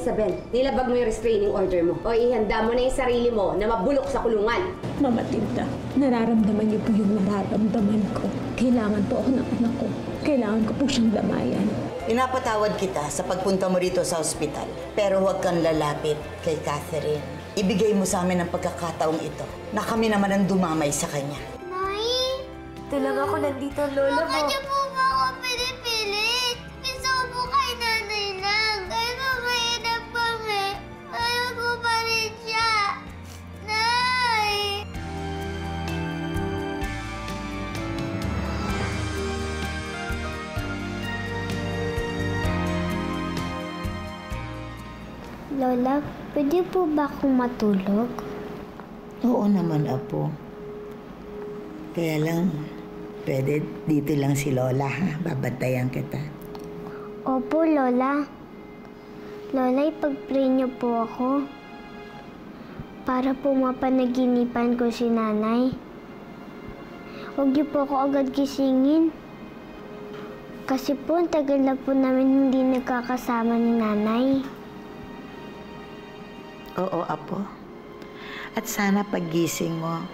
Isabel, nilabag mo yung restraining order mo o ihanda mo na yung sarili mo na mabulok sa kulungan. Mama Tilda, nararamdaman niyo po yung nararamdaman ko. Kailangan po ako ng anak ko. Kailangan ko po siyang damayan. Pinapatawad kita sa pagpunta mo rito sa ospital. Pero huwag kang lalapit kay Catherine. Ibigay mo sa amin ang pagkakataong ito na kami naman ang dumamay sa kanya. Nay! Ito lang ako nandito, Lola mo. Bakit niyo po ba ako pinipilit? Gusto ko po kay nanay lang. Kaya po mahirap kami. Ayaw ko pa rin siya. Nay! Lola, pwede po ba akong matulog? Oo naman, Apo. Kaya lang, pwede dito lang si Lola, ha? Babantayan kita. Opo, Lola. Lola, ipag-pray niyo po ako. Para po mapanaginipan ko si nanay. Huwag niyo po ako agad gisingin. Kasi po, ang tagal na po namin hindi nagkakasama ni nanay. Oo, Apo. At sana paggising mo,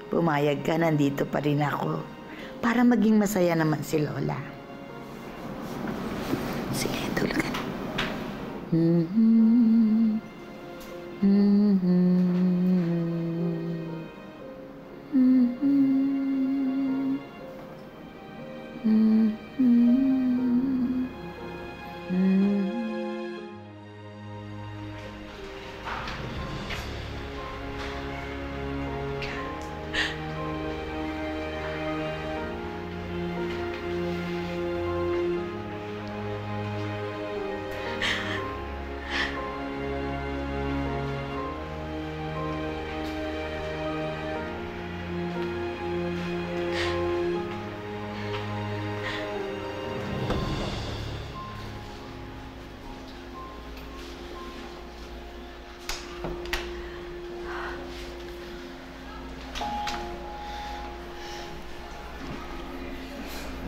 pumayag ka, nandito pa rin ako. Para maging masaya naman si Lola. Sige, tulog ka na.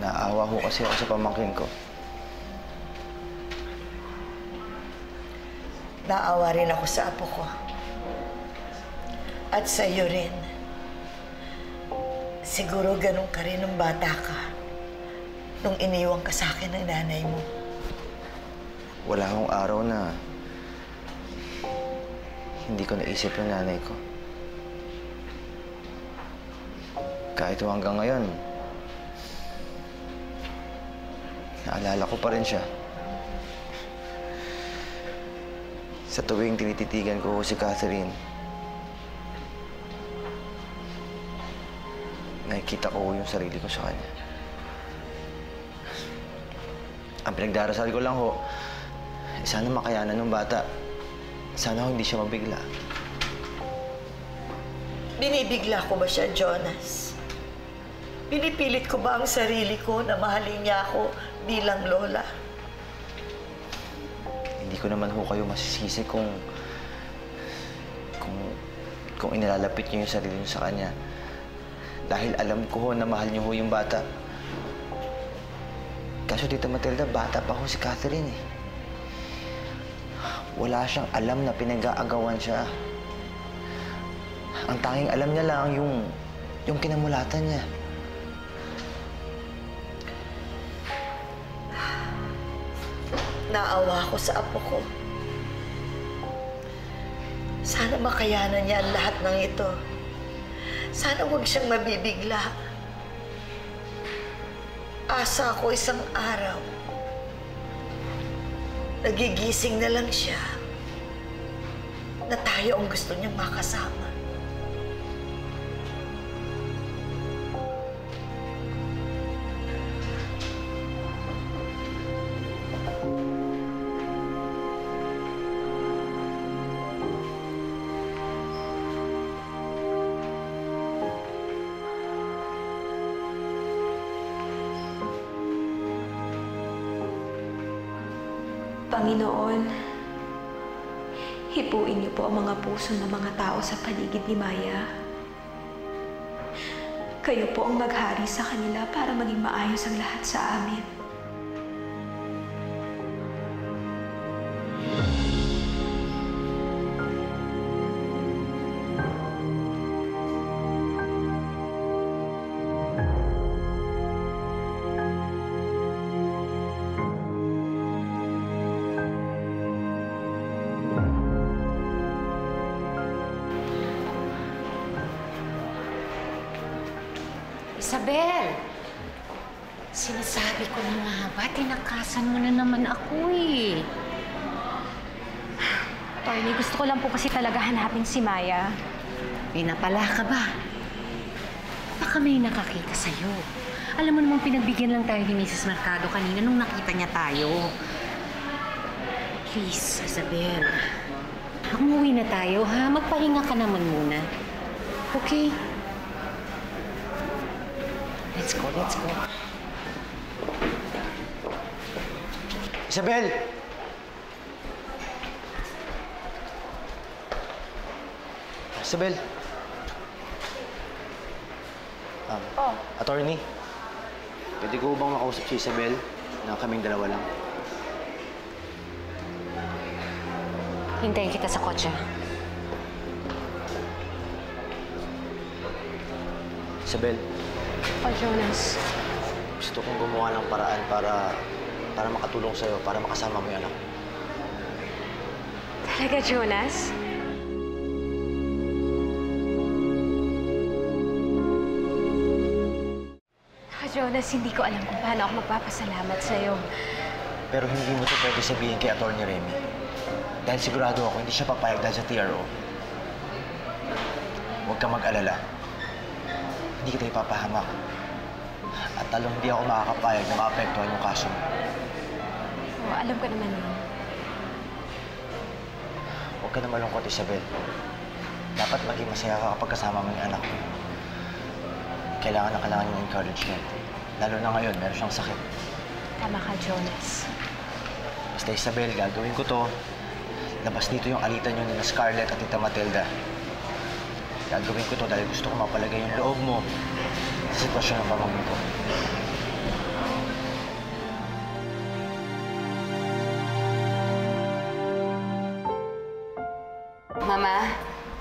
Naawa ko kasi ako sa pamangkin ko. Naawa rin ako sa apo ko. At sa iyo rin. Siguro ganun ka rin nung bata ka. Nung iniwan ka sa akin ng nanay mo. Wala akong araw na hindi ko naisip yung nanay ko. Kahit hanggang ngayon, naalala ko pa rin siya. Sa tuwing tinititigan ko si Catherine, nakikita ko yung sarili ko sa kanya. Ang pinagdarasal ko lang ho, sana makayanan ng bata. Sana hindi siya mabigla. Binibigla ko ba siya, Jonas? Pinipilit ko ba ang sarili ko na mahalin niya ako bilang lola? Hindi ko naman ho kayo masisisi kung inilalapit niyo yung sarili niyo sa kanya. Dahil alam ko ho na mahal niyo ho yung bata. Kaso Tita Matilda, bata pa ho si Catherine eh. Wala siyang alam na pinag-aagawan siya. Ang tanging alam niya lang yung kinamulatan niya. Naawa ako sa apo ko. Sana makayanan niya ang lahat ng ito. Sana huwag siyang mabibigla. Asa ako isang araw. Nagigising na lang siya na tayo ang gusto niyang makasama. Panginoon, hipuin niyo po ang mga puso ng mga tao sa paligid ni Maya. Kayo po ang maghari sa kanila para maging maayos ang lahat sa amin. Isabel! Sinasabi ko na nga ba, tinakasan mo na naman ako eh. Attorney, gusto ko lang po kasi talaga hanapin si Maya. Pinapala ka ba? Baka may nakakita sa'yo. Alam mo namang pinagbigyan lang tayo ni Mrs. Mercado kanina nung nakita niya tayo. Please, Isabel. Umuwi na tayo, ha? Magpahinga ka naman muna. Okay? Let's go, let's go. Isabel! Isabel! Attorney, pwede ko bang makausap si Isabel na kaming dalawa lang? Hintayin kita sa kotse. Isabel, Jonas. gusto kong gumawa ng paraan para makatulong sa'yo, para makasama mo yung anak. Talaga, Jonas? Jonas, hindi ko alam kung paano ako magpapasalamat sa'yo. Pero hindi mo to pwede sabihin kay Atty. Remy. Dahil sigurado ako, hindi siya papayag dahil sa TRO. Huwag kang mag-alala. Hindi kita ipapahamak. At talong hindi ako makakapayag na maapektuhan yung kaso mo. Oo, alam ko naman yun. Huwag ka na malungkot, Isabel. Dapat maging masaya ka kapag kasama mo yung anak mo. Kailangan yung encouragement. Lalo na ngayon, meron siyang sakit. Tama ka, Jonas. Basta Isabel, gagawin ko to. Labas dito yung alitan nyo ni Scarlett at Tita Matilda. Gagawin ko to dahil gusto ko mapalagay yung loob mo sa sitwasyon ng pamangkin ko. Mama,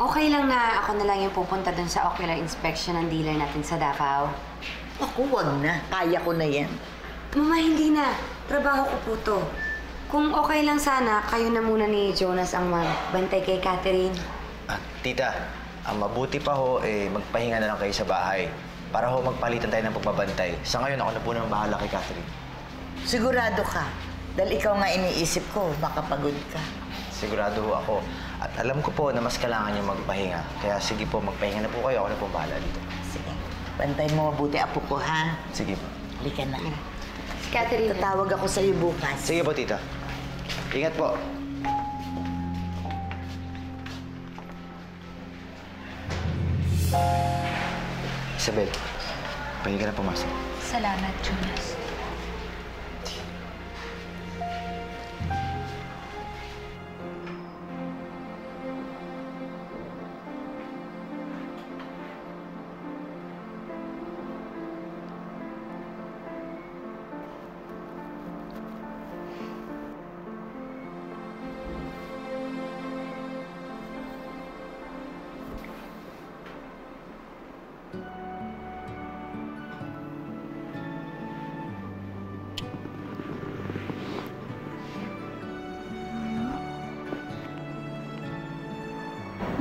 okay lang na ako na lang yung pupunta dun sa ocular inspection ng dealer natin sa Davao. Ako, wag na. Kaya ko na yan. Mama, hindi na. Trabaho ko po to. Kung okay lang sana, kayo na muna ni Jonas ang magbantay kay Catherine. Tita, ang mabuti pa ho, magpahinga na lang kayo sa bahay. Para ho magpalitan tayo ng pagbabantay. Sa ngayon, ako na po nang bahala kay Catherine. Sigurado ka. Dahil ikaw nga iniisip ko, makapagod ka. Sigurado ho ako. At alam ko po na mas kailangan niyo magpahinga. Kaya sige po, magpahinga na po kayo. Ako na po bahala dito. Sige. Bantayin mo mabuti, apo ko, ha? Sige po. Halika na. Si Catherine. Tatawag ako sa'yo bukas. Sige po, tita. Ingat po. Isabel, pwede ka na pumasok. Salamat, Jonas.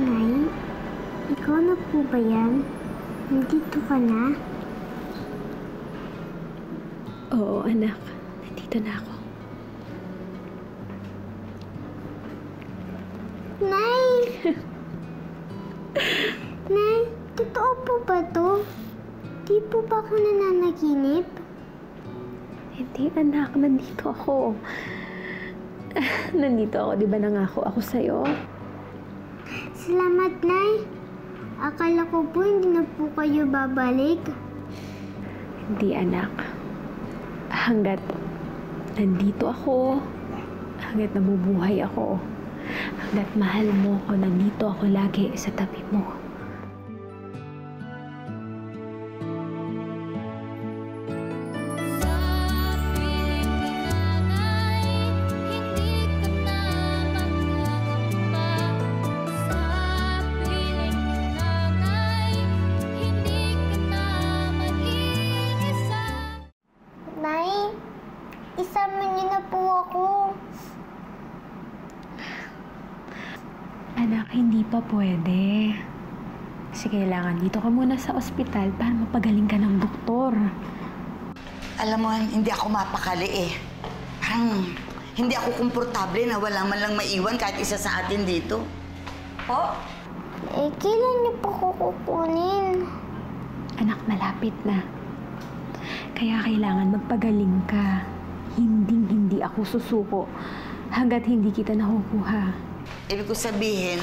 Nay, ikaw na po ba yan? Nandito ka na? Oo, anak. Nandito na ako. Nay! Nay, totoo po ba to? Di po ba ako nananaginip? Hindi, anak. Nandito ako. Nandito ako. Di ba nangako ako sa'yo? Salamat, Nay. Akala ko po hindi na po kayo babalik. Hindi, anak. Hanggat nandito ako, hanggat nabubuhay ako, hanggat mahal mo ako, nandito ako lagi sa tabi mo. Nay, isama niyo na po ako. Anak, hindi pa pwede. Kasi kailangan dito ka muna sa ospital para mapagaling ka ng doktor. Alam mo, hindi ako mapakali eh. Parang hindi ako komportable na wala man lang maiwan kahit isa sa atin dito. Po? Eh, kailan niyo po kukunin? Anak, malapit na. Kaya kailangan magpagaling ka. Hindi ako susuko hanggat hindi kita nakukuha. Ibig ko sabihin,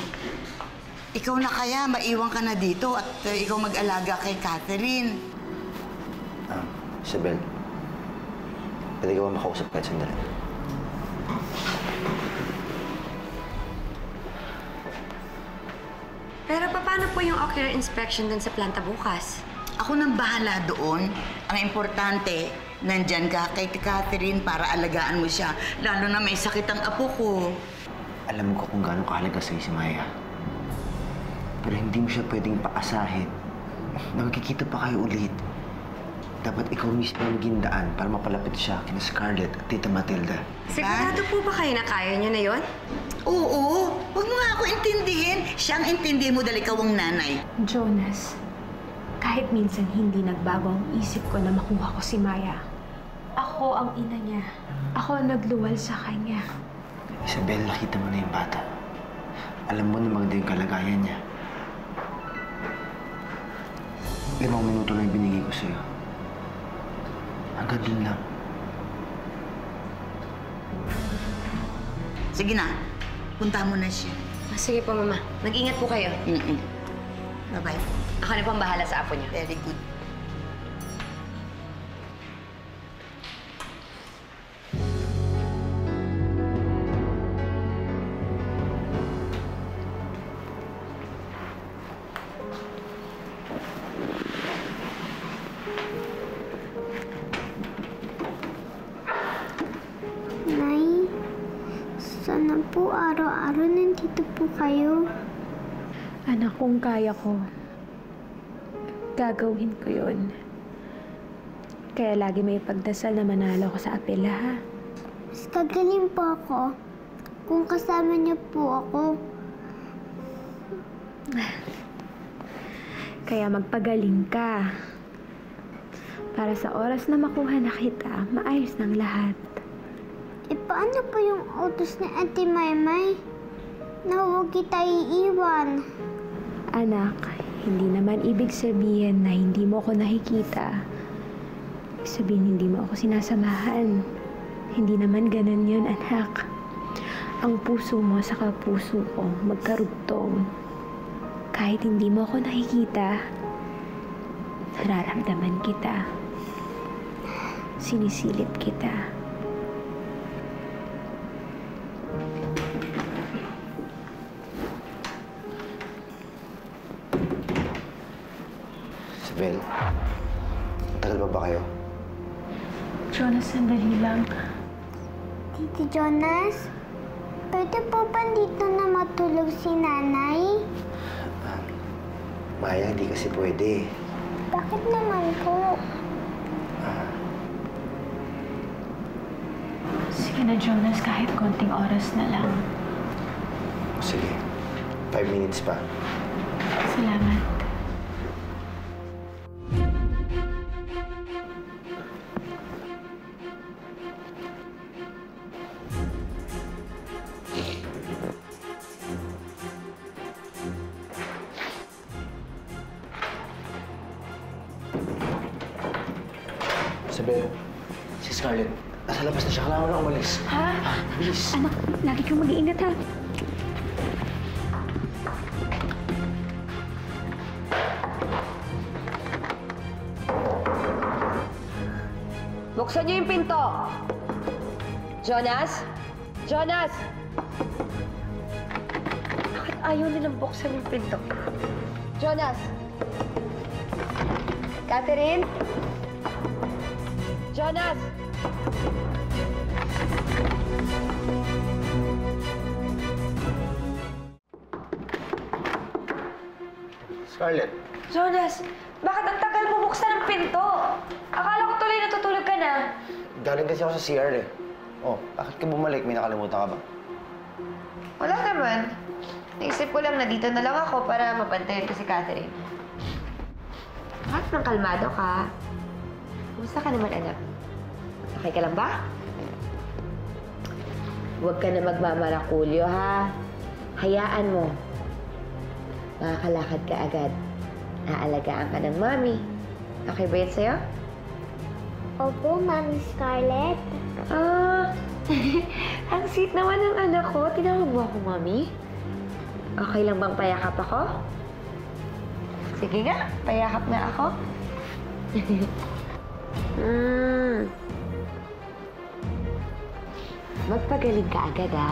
ikaw na kaya, maiwan ka na dito at ikaw mag-alaga kay Catherine. Isabel, pwede ka ba makausap kahit sandali? Pero paano po yung ocular inspection dun sa planta bukas? Ako nang bahala doon. Ang importante, nandyan ka kay Catherine para alagaan mo siya. Lalo na may sakit ang apo ko. Alam ko kung gaano kahalaga sa'yo si Maya. Pero hindi mo siya pwedeng paasahin na magkikita pa kayo ulit. Dapat ikaw mismo ang maging daan para mapalapit siya kina Scarlett at Tita Matilda. Sigurado po ba kayo na kaya niyo na yon? Oo, huwag mo nga ako intindihin. Siya ang intindi mo dahil ikaw ang nanay. Jonas, kahit minsan hindi nagbago ang isip ko na makuha ko si Maya. Ako ang ina niya. Ako ang nagluwal sa kanya. Isabel, nakita mo na yung bata. Alam mo na maganda yung kalagayan niya. 5 minuto lang yung binigay ko sa'yo. Hanggang dun lang. Sige na, punta mo na siya. Sige po, Mama. Mag-ingat po kayo. Bye-bye. Ako na pong bahala sa apo niyo. Very good. Nay, sana po araw-araw nandito po kayo. Anak, kung kaya ko, gagawin ko yun. Kaya lagi may pagdasal na manalo ko sa apela, ha? Mas kagaling po ako kung kasama niyo po ako. Kaya magpagaling ka. Para sa oras na makuha na kita, maayos ng lahat. E paano po yung utos ni Ate Maymay? Na huwag kita iiwan. Anak, hindi naman ibig sabihin na hindi mo ako nakikita. Ibig sabihin hindi mo ako sinasamahan. Hindi naman ganun yun, anak. Ang puso mo sa kapuso ko magkarugtong. Kahit hindi mo ako nakikita, nararamdaman kita. Sinisilip kita. Isabel, tagal ba kayo? Jonas, sandali lang. Tito Jonas, pwede po ba dito na matulog si Nanay? Maya, hindi kasi pwede. Bakit naman po? Sige na, Jonas, kahit konting oras na lang. Sige, 5 minutes pa. Salamat. Isabel, si Scarlett, nasa labas na siya. Kailangan mo na umalis. Ha? Bilis. Anak, lagi kang mag-iingat, ha? Buksan niyo yung pinto! Jonas? Jonas! Bakit ayaw nilang buksan yung pinto? Jonas! Catherine? Jonas! Scarlett, Jonas! Bakit ang tagal mo buksan ang pinto? Akala ko tuloy natutulog ka na. galing kasi ako sa CR eh. Oh, bakit ka bumalik? May nakalimutan ka ba? Wala naman. Naisip ko lang na dito na lang ako para mabantayan ko si Catherine. Bakit nang kalmado ka? Kumusta ka naman, anak? Okay ka lang ba? Huwag ka na magmamarakulyo, ha? Hayaan mo. Makakalakad ka agad. Aalagaan ka ng mami. Okay ba yun sa'yo? Opo, Mami Scarlett. Ah, ang sweet naman ng anak ko. Tinawag mo ako, mami. Okay lang bang payakap ako? Sige nga, payakap nga ako. Magpagaling ka agad, ha?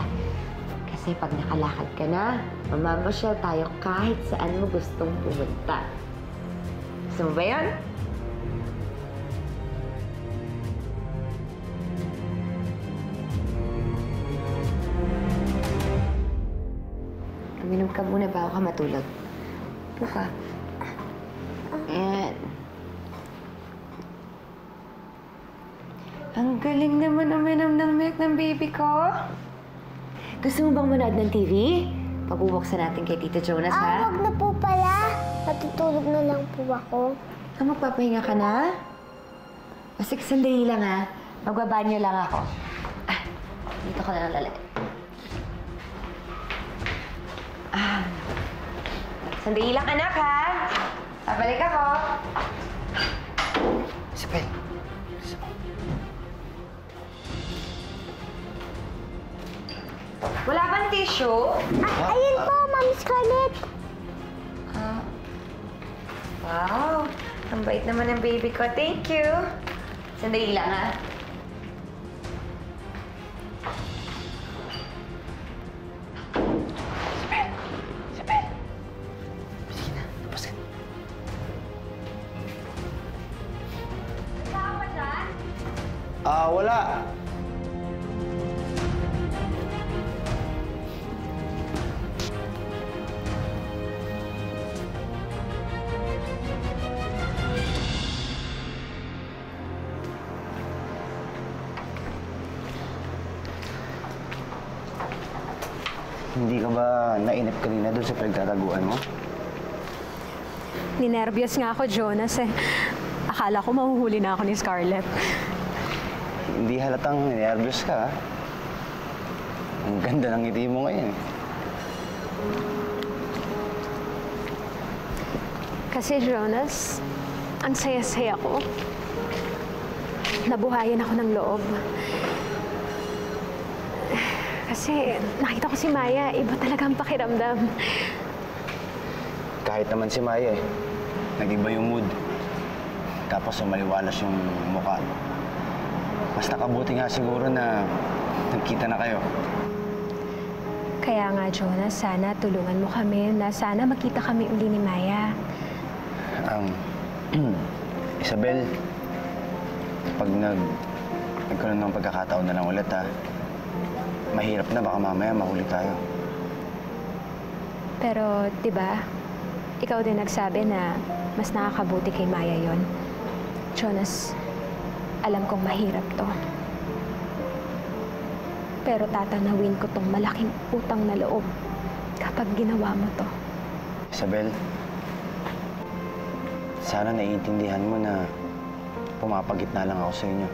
Kasi pag nakalakad ka na, mamamasyal tayo kahit saan mo gustong pumunta. Gusto mo ba yun? Uminom ka muna bago ka matulog. Buka. Ayan. Ang galing naman uminom ng milk ng baby ko. Gusto mo bang manood ng TV? Pabubuksan natin kay Tito Jonas, ha? Wag na po pala. Natutulog na lang po ako. Magpapahinga ka na? Basta sandali lang, ha? Magbabanyo lang ako. Ah, dito ko na lang lalagay. Sandali lang, anak, ha? Babalik ako. Isabel! Wala bang tissue? Ayun po, Mami Scarlett. Wow! Ang bait naman ng baby ko. Thank you. Sandali lang, ha? Sige na, tapos ka. Kasama dyan? Wala. Hindi ka ba nainip kanina doon sa pinagtataguan mo? Ninervyos nga ako, Jonas, eh. Akala ko mahuhuli na ako ni Scarlett. Hindi halatang nervous ka, ha? Ang ganda ng ngiti mo ngayon. Kasi, Jonas, ang saya-saya ko. Nabuhayan ako ng loob. Kasi nakita ko si Maya, iba talaga ang pakiramdam. Kahit naman si Maya, eh. Nag-iba yung mood. Tapos maliwalas yung mukha. Mas nakabuti nga siguro na nagkita na kayo. Kaya nga, Jonas, sana tulungan mo kami na sana magkita kami uli ni Maya. Isabel, pag nagkaroon ng pagkakataon na lang ulit, ha? Mahirap na, baka mamaya mahuli tayo. Pero, di ba, ikaw din nagsabi na mas nakakabuti kay Maya yon. Jonas, alam kong mahirap to. Pero tatanawin ko tong malaking utang na loob kapag ginawa mo to. Isabel, sana naiintindihan mo na pumapagitna lang ako sa inyo.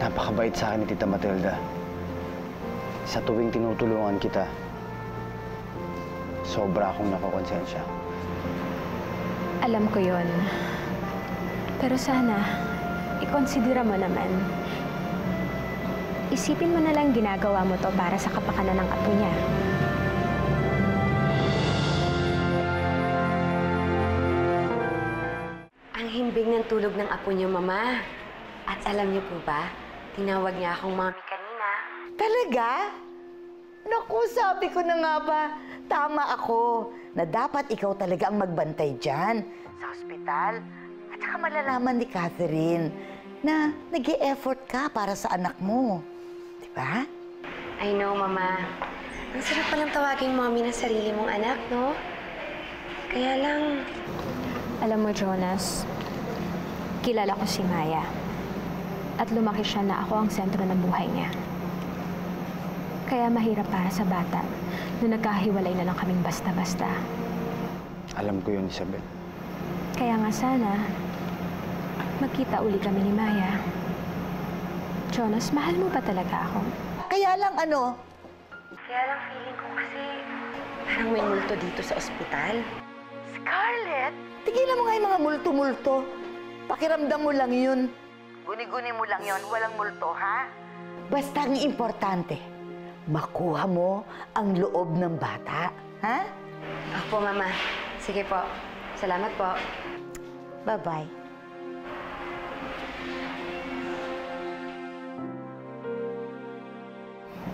Napakabait sa akin ni Tita Matilda. Sa tuwing tinutulungan kita, sobra akong nakakonsensya. Alam ko yon. Pero sana, ikonsidera mo naman. Isipin mo na lang ginagawa mo to para sa kapakanan ng apo niya. Ang himbing ng tulog ng apo niyo, Mama. At alam niyo po ba, tinawag niya akong mami kanina. Talaga? Naku, sabi ko na nga ba, tama ako na dapat ikaw talaga ang magbantay dyan sa ospital. At saka malalaman ni Catherine na nag-i-effort ka para sa anak mo. Di ba? I know, Mama. Ang sarap palang tawaging mommy ng sarili mong anak, no? Kaya lang... Alam mo, Jonas, kilala ko si Maya. At lumaki siya na ako ang sentro ng buhay niya. Kaya mahirap para sa bata na nagkahiwalay na lang kaming basta-basta. Alam ko yun, Isabel. Kaya nga sana, magkita uli kami ni Maya. Jonas, mahal mo ba talaga ako? Kaya lang ano, Kaya lang feeling ko kasi parang may multo dito sa ospital. Scarlett, tigilan mo nga yung mga multo-multo. Pakiramdam mo lang yun. Guni-guni mo lang yun, walang multo, ha? Basta ang importante, makuha mo ang loob ng bata, ha? Opo, Mama. Sige po. Salamat po. Bye-bye.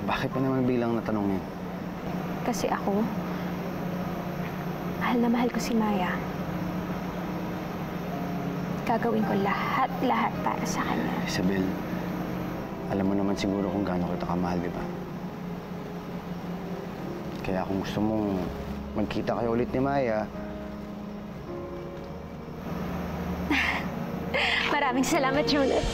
Bakit pa naman bilang natanong yun? Kasi ako, mahal na mahal ko si Maya. Gagawin ko lahat para sa kanya. Isabel, alam mo naman siguro kung gaano kita kamahal, di ba? Kaya kung gusto mong magkita kayo ulit ni Maya, Maraming salamat, Jonas.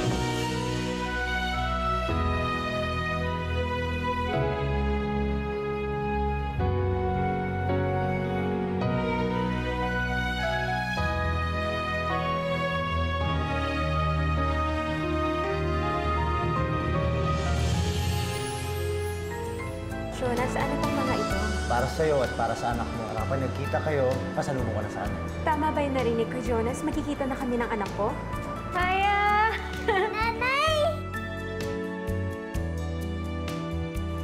Jonas, ano pong mga ito? para sa'yo at para sa anak mo. Kapag nagkita kayo, pasalubong ko na sa anak. Tama ba yung narinig ko, Jonas? Magkikita na kami ng anak ko? Maya! Nanay!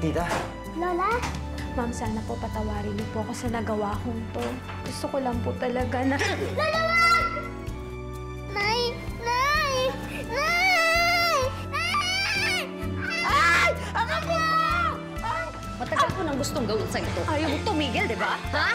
Tita! Lola? Ma'am, sana po patawarin niyo po ako sa nagawa kong to. Gusto ko lang po talaga na... Lola, wag! Nay! Nay! Nay! Nay! Ay! Ang apo ko! Matagal ko nang gustong gawin sa ito. Ayaw mo tumigil, di ba? Ha?